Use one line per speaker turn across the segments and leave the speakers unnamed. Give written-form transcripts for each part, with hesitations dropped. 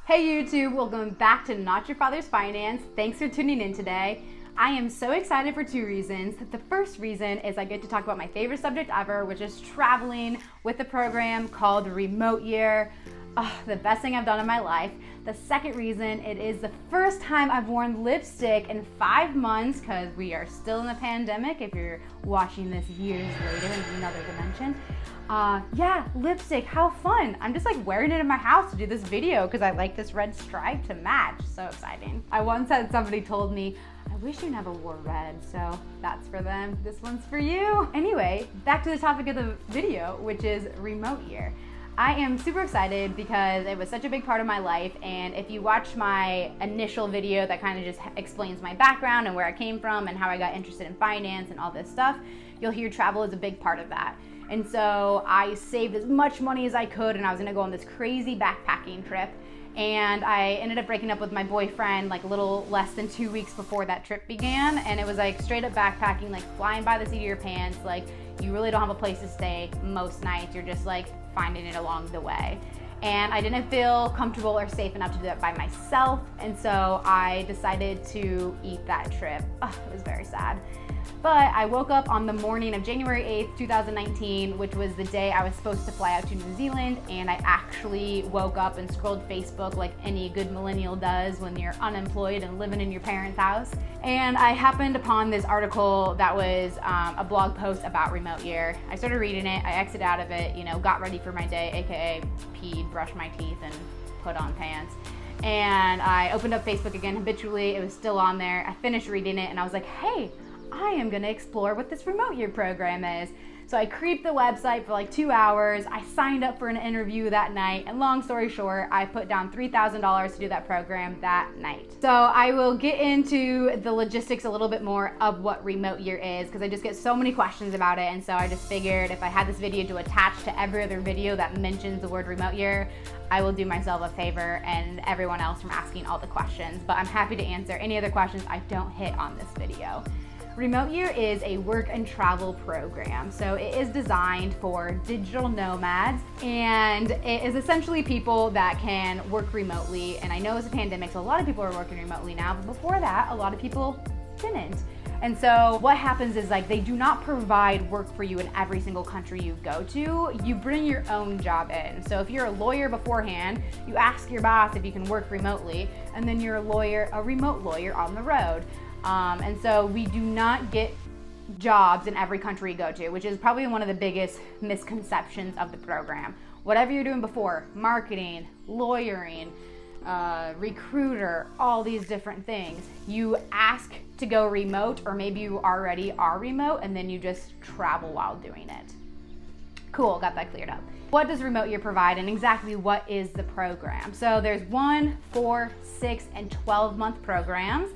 Hey YouTube, welcome back to Not Your Father's Finance. Thanks for tuning in today. I am so excited for two reasons. The first reason is I get to talk about my favorite subject ever, which is traveling with a program called Remote Year. Oh, the best thing I've done in my life. The second reason, it is the first time I've worn lipstick in 5 months because we are still in the pandemic if you're watching this years later in another dimension. Yeah, lipstick, how fun. I'm just like wearing it in my house to do this video because I like this red stripe to match. So exciting. I once had somebody told me, I wish you never wore red, so that's for them. This one's for you. Anyway, back to the topic of the video, which is Remote Year. I am super excited because it was such a big part of my life, and if you watch my initial video that kind of just explains my background and where I came from and how I got interested in finance and all this stuff, you'll hear travel is a big part of that. And so I saved as much money as I could, and I was gonna go on this crazy backpacking trip. And I ended up breaking up with my boyfriend like a little less than 2 weeks before that trip began. And it was like straight up backpacking, like flying by the seat of your pants. Like you really don't have a place to stay most nights. You're just like finding it along the way. And I didn't feel comfortable or safe enough to do that by myself. And so I decided to eat that trip. Oh, it was very sad. But I woke up on the morning of January 8th, 2019, which was the day I was supposed to fly out to New Zealand, and I actually woke up and scrolled Facebook like any good millennial does when you're unemployed and living in your parents' house. And I happened upon this article that was a blog post about Remote Year. I started reading it, I exited out of it, got ready for my day, aka peed, brushed my teeth, and put on pants. And I opened up Facebook again habitually, it was still on there. I finished reading it and I was like, hey, I am gonna explore what this Remote Year program is. So I creeped the website for like 2 hours. I signed up for an interview that night, and long story short, I put down $3,000 to do that program that night. So I will get into the logistics a little bit more of what Remote Year is, because I just get so many questions about it, and so I just figured if I had this video to attach to every other video that mentions the word Remote Year, I will do myself a favor and everyone else from asking all the questions. But I'm happy to answer any other questions I don't hit on this video. Remote Year is a work and travel program. So it is designed for digital nomads, and it is essentially people that can work remotely. And I know it's a pandemic, so a lot of people are working remotely now, but before that, a lot of people didn't. And so what happens is like they do not provide work for you in every single country you go to. You bring your own job in. So if you're a lawyer beforehand, you ask your boss if you can work remotely, and then you're a remote lawyer on the road. And so we do not get jobs in every country you go to, which is probably one of the biggest misconceptions of the program. Whatever you're doing before, marketing, lawyering, recruiter, all these different things, you ask to go remote, or maybe you already are remote and then you just travel while doing it. Cool, got that cleared up. What does Remote Year provide, and exactly what is the program? So there's 1, 4, 6, and 12-month programs.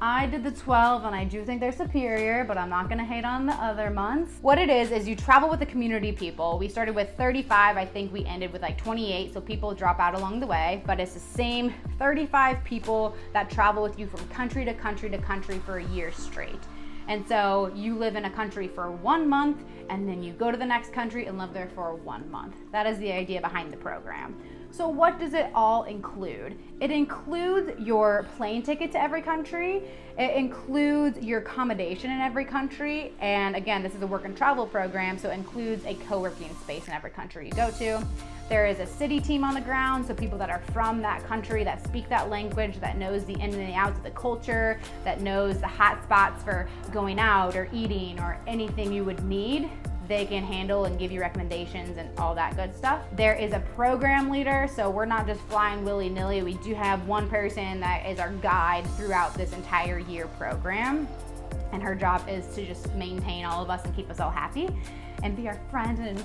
I did the 12 and I do think they're superior, but I'm not gonna hate on the other months. What it is you travel with a community of people. We started with 35, I think we ended with like 28, so people drop out along the way, but it's the same 35 people that travel with you from country to country to country for a year straight. And so you live in a country for 1 month, and then you go to the next country and live there for 1 month. That is the idea behind the program. So what does it all include? It includes your plane ticket to every country. It includes your accommodation in every country. And again, this is a work and travel program, so it includes a co-working space in every country you go to. There is a city team on the ground, so people that are from that country, that speak that language, that knows the ins and the outs of the culture, that knows the hot spots for going out or eating or anything you would need. They can handle and give you recommendations and all that good stuff. There is a program leader, so we're not just flying willy-nilly. We do have one person that is our guide throughout this entire year program, and her job is to just maintain all of us and keep us all happy and be our friend and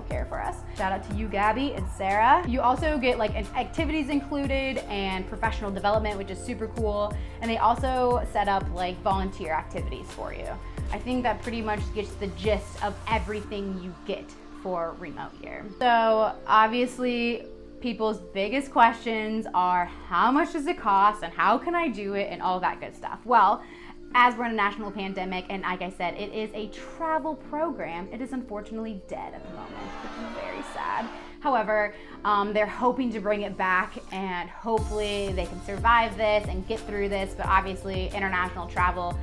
care for us. Shout out to you, Gabby and Sarah. You also get like activities included and professional development, which is super cool. And they also set up like volunteer activities for you. I think that pretty much gets the gist of everything you get for Remote Year. So obviously people's biggest questions are how much does it cost and how can I do it and all that good stuff. Well, as we're in a national pandemic, and like I said, it is a travel program, it is unfortunately dead at the moment, which is very sad. However, they're hoping to bring it back, and hopefully they can survive this and get through this. But obviously international travel,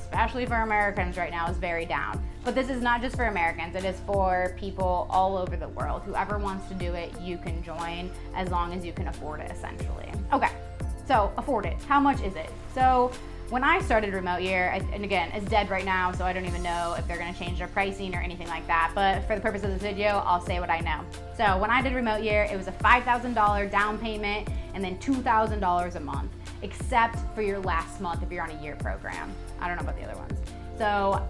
especially for Americans right now, is very down. But this is not just for Americans, it is for people all over the world. Whoever wants to do it, you can join as long as you can afford it, essentially. Okay, so afford it. How much is it? So when I started Remote Year, and again, it's dead right now, so I don't even know if they're gonna change their pricing or anything like that, but for the purpose of this video, I'll say what I know. So when I did Remote Year, it was a $5,000 down payment and then $2,000 a month, except for your last month if you're on a year program. I don't know about the other ones. So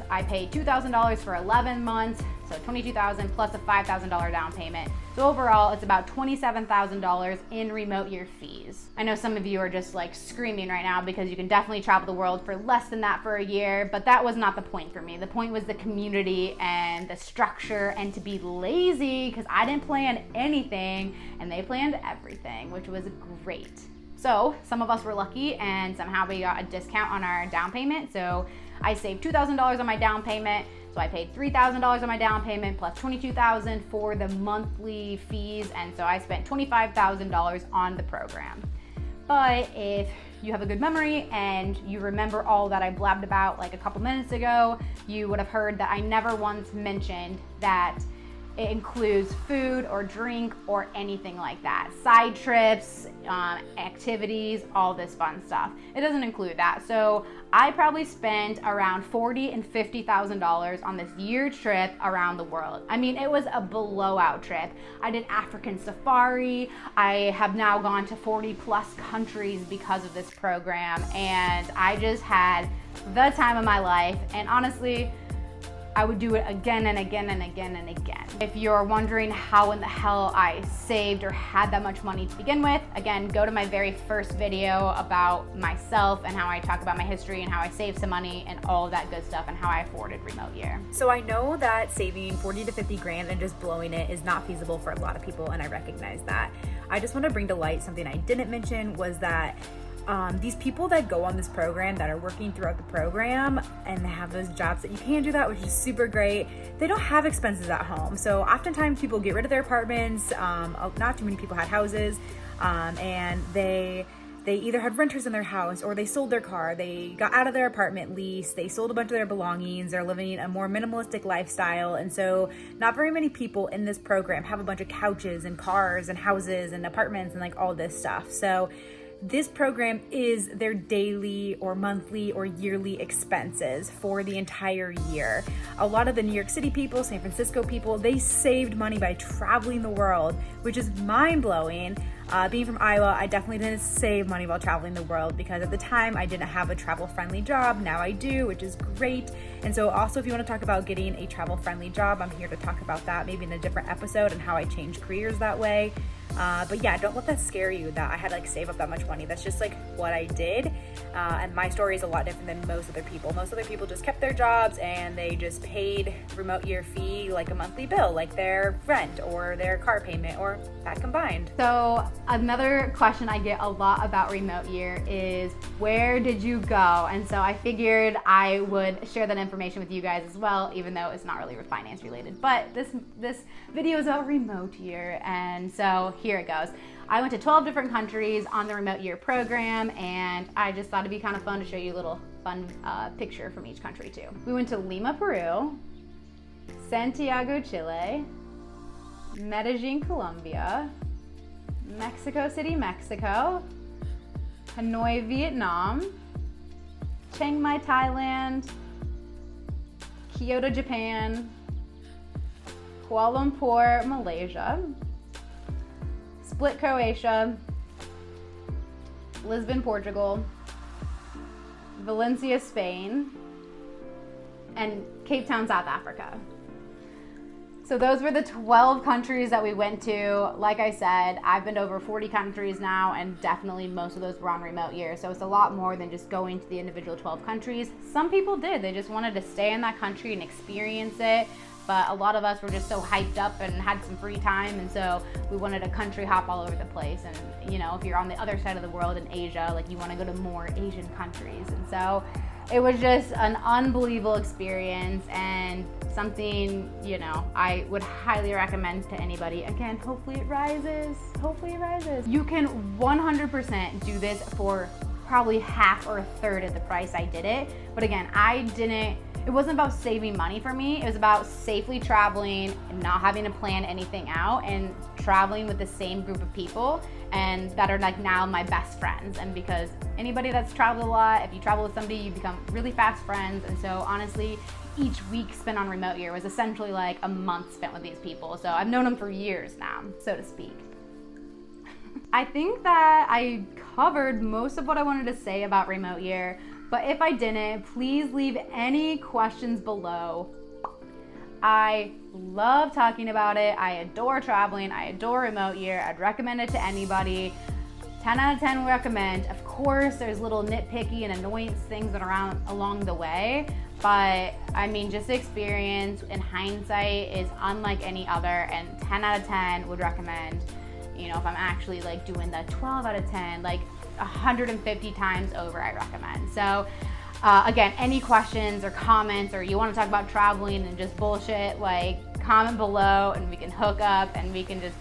I paid $2,000 for 11 months, so $22,000 plus a $5,000 down payment. So overall, it's about $27,000 in Remote Year fees. I know some of you are just like screaming right now because you can definitely travel the world for less than that for a year, but that was not the point for me. The point was the community and the structure, and to be lazy because I didn't plan anything and they planned everything, which was great. So some of us were lucky and somehow we got a discount on our down payment. So I saved $2,000 on my down payment. So I paid $3,000 on my down payment plus $22,000 for the monthly fees. And so I spent $25,000 on the program. But if you have a good memory and you remember all that I blabbed about like a couple minutes ago, you would have heard that I never once mentioned that it includes food or drink or anything like that. Side trips, activities, all this fun stuff. It doesn't include that. So I probably spent around $40,000 and $50,000 on this year trip around the world. I mean, it was a blowout trip. I did African safari. I have now gone to 40 plus countries because of this program, and I just had the time of my life. And honestly, I would do it again and again and again and again. If you're wondering how in the hell I saved or had that much money to begin with, again, go to my very first video about myself and how I talk about my history and how I saved some money and all of that good stuff and how I afforded Remote Year.
So I know that saving 40 to 50 grand and just blowing it is not feasible for a lot of people, and I recognize that. I just want to bring to light something I didn't mention was that these people that go on this program that are working throughout the program and have those jobs that you can do that, which is super great, they don't have expenses at home. So oftentimes people get rid of their apartments. Not too many people had houses, and they either had renters in their house or they sold their car, they got out of their apartment lease, they sold a bunch of their belongings, they're living a more minimalistic lifestyle. And so not very many people in this program have a bunch of couches and cars and houses and apartments and like all this stuff. So this program is their daily or monthly or yearly expenses for the entire year. A lot of the New York City people, San Francisco people, they saved money by traveling the world, which is mind-blowing. Being from Iowa, I definitely didn't save money while traveling the world because at the time I didn't have a travel-friendly job. Now I do, which is great. And so also if you want to talk about getting a travel-friendly job, I'm here to talk about that maybe in a different episode and how I changed careers that way. But yeah, don't let that scare you that I had to save up that much money. That's just what I did. And my story is a lot different than most other people. Most other people just kept their jobs and they just paid Remote Year fee like a monthly bill, like their rent or their car payment or that combined.
So another question I get a lot about Remote Year is, where did you go? And so I figured I would share that information with you guys as well, even though it's not really finance related. But this video is about Remote Year, and so here it goes. I went to 12 different countries on the Remote Year program, and I just thought it'd be kind of fun to show you a little fun picture from each country too. We went to Lima, Peru, Santiago, Chile, Medellin, Colombia, Mexico City, Mexico, Hanoi, Vietnam, Chiang Mai, Thailand, Kyoto, Japan, Kuala Lumpur, Malaysia, Split, Croatia, Lisbon, Portugal, Valencia, Spain, and Cape Town, South Africa. So those were the 12 countries that we went to. Like I said, I've been to over 40 countries now, and definitely most of those were on Remote Year. So it's a lot more than just going to the individual 12 countries. Some people did. They just wanted to stay in that country and experience it. But a lot of us were just so hyped up and had some free time, and so we wanted to country hop all over the place. And you know, if you're on the other side of the world in Asia, like you want to go to more Asian countries. And so it was just an unbelievable experience and something, you know, I would highly recommend to anybody. Again, hopefully it rises. Hopefully it rises. You can 100% do this for probably half or a third of the price I did it. But again, it wasn't about saving money for me. It was about safely traveling and not having to plan anything out and traveling with the same group of people and that are like now my best friends. And because anybody that's traveled a lot, if you travel with somebody, you become really fast friends. And so honestly, each week spent on remote year was essentially like a month spent with these people. So I've known them for years now, so to speak. I think that I covered most of what I wanted to say about remote year, but if I didn't, please leave any questions below. I love talking about it. I adore traveling. I adore remote year. I'd recommend it to anybody. 10 out of 10 would recommend. Of course, there's little nitpicky and annoyance things that are around along the way, but I mean, just experience in hindsight is unlike any other, and 10 out of 10 would recommend. You know, if I'm actually like doing the 12 out of 10, like 150 times over, I recommend. So again, any questions or comments, or you want to talk about traveling and just bullshit, like comment below and we can hook up and we can just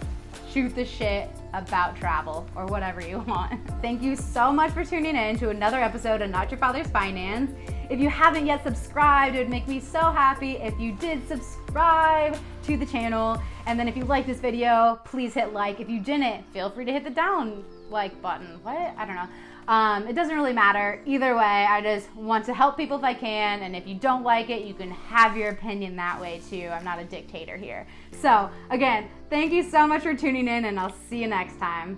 shoot the shit about travel or whatever you want. Thank you so much for tuning in to another episode of Not Your Father's Finance. If you haven't yet subscribed, it would make me so happy if you did subscribe to the channel. And then if you like this video, please hit like. If you didn't, feel free to hit the down like button. What? I don't know. It doesn't really matter. Either way, I just want to help people if I can. And if you don't like it, you can have your opinion that way too. I'm not a dictator here. So again, thank you so much for tuning in, and I'll see you next time.